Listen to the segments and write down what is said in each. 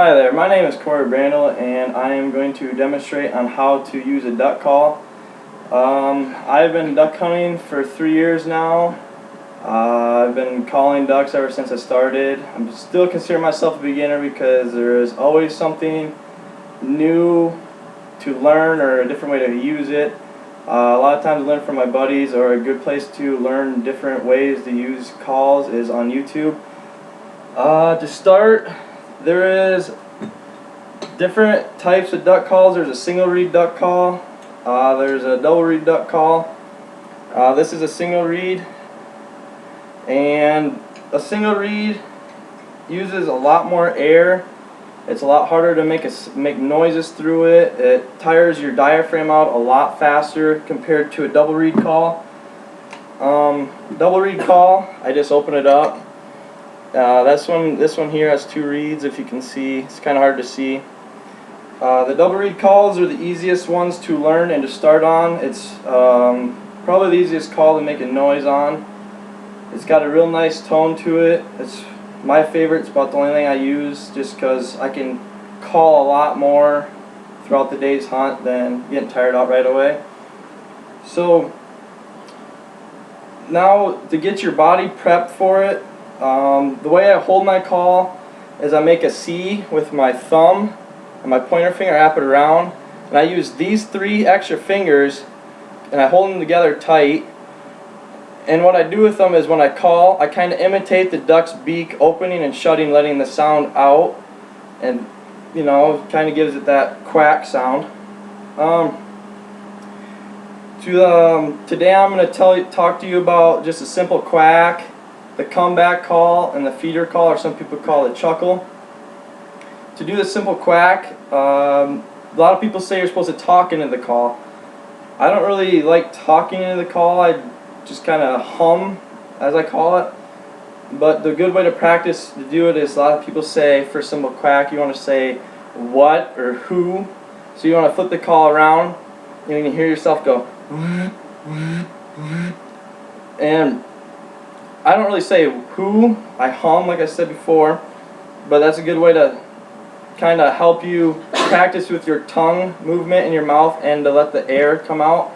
Hi there, my name is Corey Brandel and I am going to demonstrate on how to use a duck call. I've been duck hunting for 3 years now. I've been calling ducks ever since I started. I'm still consider myself a beginner because there is always something new to learn or a different way to use it. A lot of times I learn from my buddies, or a good place to learn different ways to use calls is on YouTube. To start, there is different types of duck calls. There's a single reed duck call. There's a double reed duck call. This is a single reed, and a single reed uses a lot more air. It's a lot harder to make noises through it. It tires your diaphragm out a lot faster compared to a double reed call. Double reed call, I just open it up. This one here has 2 reeds. If you can see, it's kind of hard to see. The double reed calls are the easiest ones to learn and to start on. It's probably the easiest call to make a noise on. It's got a real nice tone to it. It's my favorite. It's about the only thing I use, just because I can call a lot more throughout the day's hunt than getting tired out right away. So now, to get your body prepped for it, the way I hold my call is I make a C with my thumb and my pointer finger, wrap it around, and I use these 3 extra fingers and I hold them together tight. And what I do with them is, when I call, I kind of imitate the duck's beak opening and shutting, letting the sound out, and kind of gives it that quack sound. Today I'm going to talk to you about just a simple quack, the comeback call, and the feeder call, or some people call it chuckle. To do the simple quack, a lot of people say you're supposed to talk into the call. I don't really like talking into the call. I just kind of hum, as I call it. But the good way to practice to do it is, a lot of people say for simple quack, you want to say what or who. So you want to flip the call around, and you can hear yourself go. And I don't really say who, I hum like I said before, but that's a good way to kind of help you practice with your tongue movement in your mouth and to let the air come out.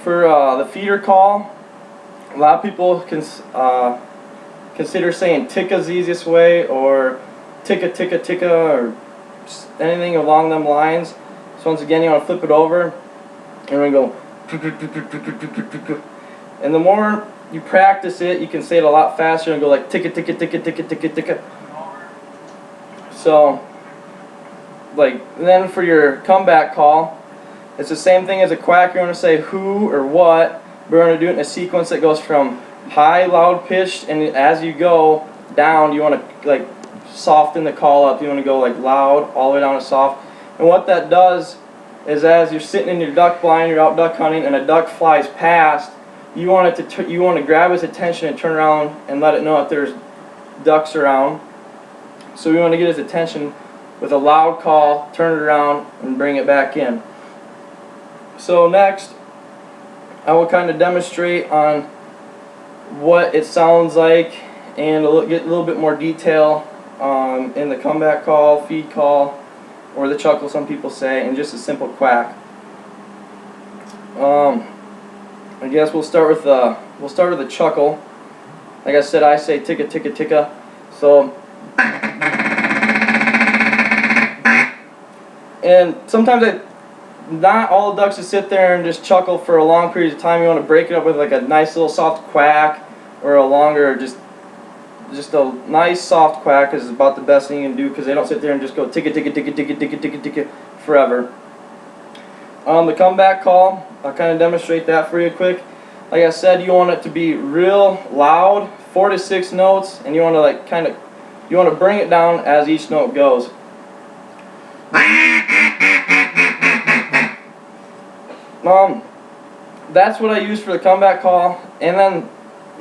For the feeder call, a lot of people consider saying ticka's the easiest way, or ticka ticka ticka, or anything along them lines. So once again, you want to flip it over and we go. And the more you practice it, you can say it a lot faster and go like ticka ticka ticka ticka ticka ticka. So, then for your comeback call, it's the same thing as a quack. You want to say who or what, but we're going to do it in a sequence that goes from high, loud pitched, and as you go down, you want to soften the call up. You want to go loud all the way down to soft. And what that does is, as you're sitting in your duck blind, you're out duck hunting, and a duck flies past, you want to grab its attention and turn around and let it know if there's ducks around. So we want to get his attention with a loud call, turn it around, and bring it back in. So next, I will kind of demonstrate on what it sounds like, and get a little bit more detail in the comeback call, feed call, or the chuckle, some people say, and just a simple quack. I guess we'll start with the chuckle. Like I said, I say ticka ticka ticka. So, and sometimes not all the ducks just sit there and just chuckle for a long period of time. You want to break it up with a nice little soft quack, or a longer, just a nice soft quack is about the best thing you can do, because they don't sit there and just go ticka ticka ticka ticka ticka ticka ticka forever. The comeback call, I'll kind of demonstrate that for you quick. Like I said, you want it to be real loud, 4 to 6 notes, and you want to you want to bring it down as each note goes. That's what I use for the comeback call. And then,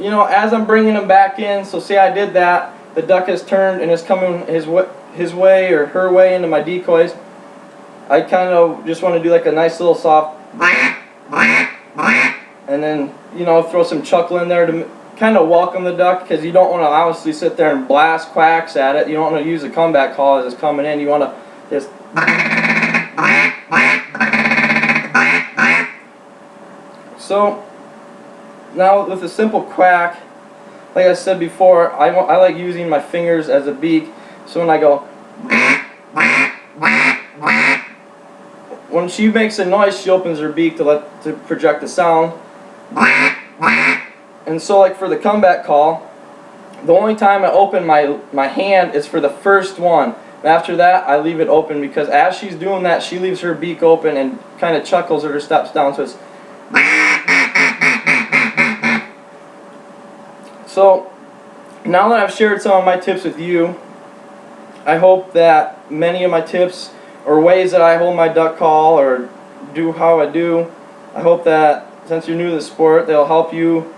as I'm bringing them back in, so say I did that, the duck has turned and is coming his way or her way into my decoys. I kind of just want to do a nice little soft, and then throw some chuckle in there to kind of welcome the duck, because you don't want to obviously sit there and blast quacks at it. You don't want to use a comeback call as it's coming in. You want to just so now with a simple quack, like I said before, I like using my fingers as a beak. So when I go, when she makes a noise, she opens her beak to project the sound. And so like for the comeback call, the only time I open my hand is for the first one. And after that, I leave it open, because as she's doing that, she leaves her beak open and kind of chuckles at her steps down. So it's so now that I've shared some of my tips with you, I hope that many of my tips or ways that I hold my duck call or do how I do, I hope that since you're new to the sport, they'll help you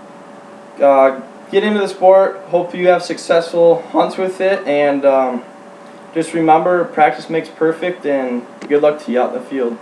get into the sport. Hope you have successful hunts with it, and just remember, practice makes perfect, and good luck to you out in the field.